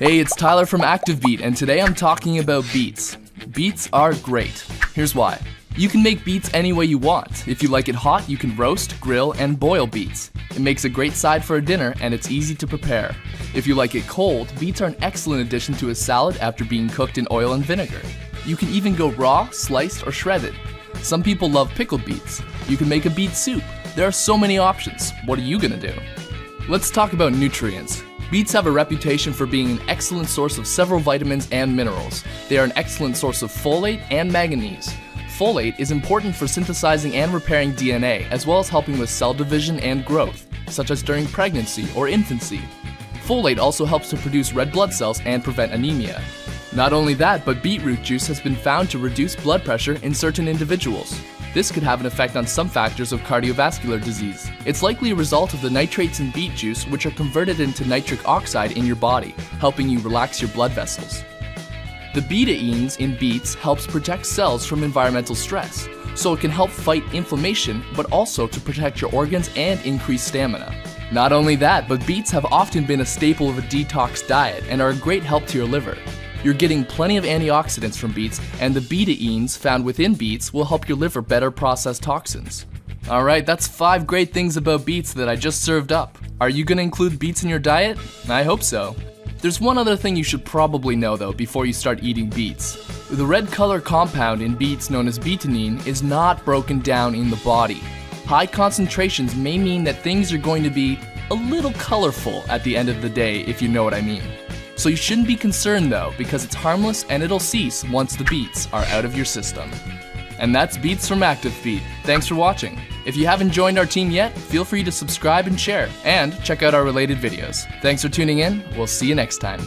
Hey, it's Tyler from Activebeat, and today I'm talking about beets. Beets are great. Here's why. You can make beets any way you want. If you like it hot, you can roast, grill, and boil beets. It makes a great side for a dinner, and it's easy to prepare. If you like it cold, beets are an excellent addition to a salad after being cooked in oil and vinegar. You can even go raw, sliced, or shredded. Some people love pickled beets. You can make a beet soup. There are so many options. What are you gonna do? Let's talk about nutrients. Beets have a reputation for being an excellent source of several vitamins and minerals. They are an excellent source of folate and manganese. Folate is important for synthesizing and repairing DNA, as well as helping with cell division and growth, such as during pregnancy or infancy. Folate also helps to produce red blood cells and prevent anemia. Not only that, but beetroot juice has been found to reduce blood pressure in certain individuals. This could have an effect on some factors of cardiovascular disease. It's likely a result of the nitrates in beet juice, which are converted into nitric oxide in your body, helping you relax your blood vessels. The betaines in beets helps protect cells from environmental stress, so it can help fight inflammation, but also to protect your organs and increase stamina. Not only that, but beets have often been a staple of a detox diet and are a great help to your liver. You're getting plenty of antioxidants from beets, and the betaines found within beets will help your liver better process toxins. Alright, that's 5 great things about beets that I just served up. Are you gonna include beets in your diet? I hope so. There's one other thing you should probably know though before you start eating beets. The red color compound in beets known as betaine is not broken down in the body. High concentrations may mean that things are going to be a little colorful at the end of the day, if you know what I mean. So you shouldn't be concerned though, because it's harmless and it'll cease once the beets are out of your system. And that's Beets from Activebeat. Thanks for watching. If you haven't joined our team yet, feel free to subscribe and share, and check out our related videos. Thanks for tuning in. We'll see you next time.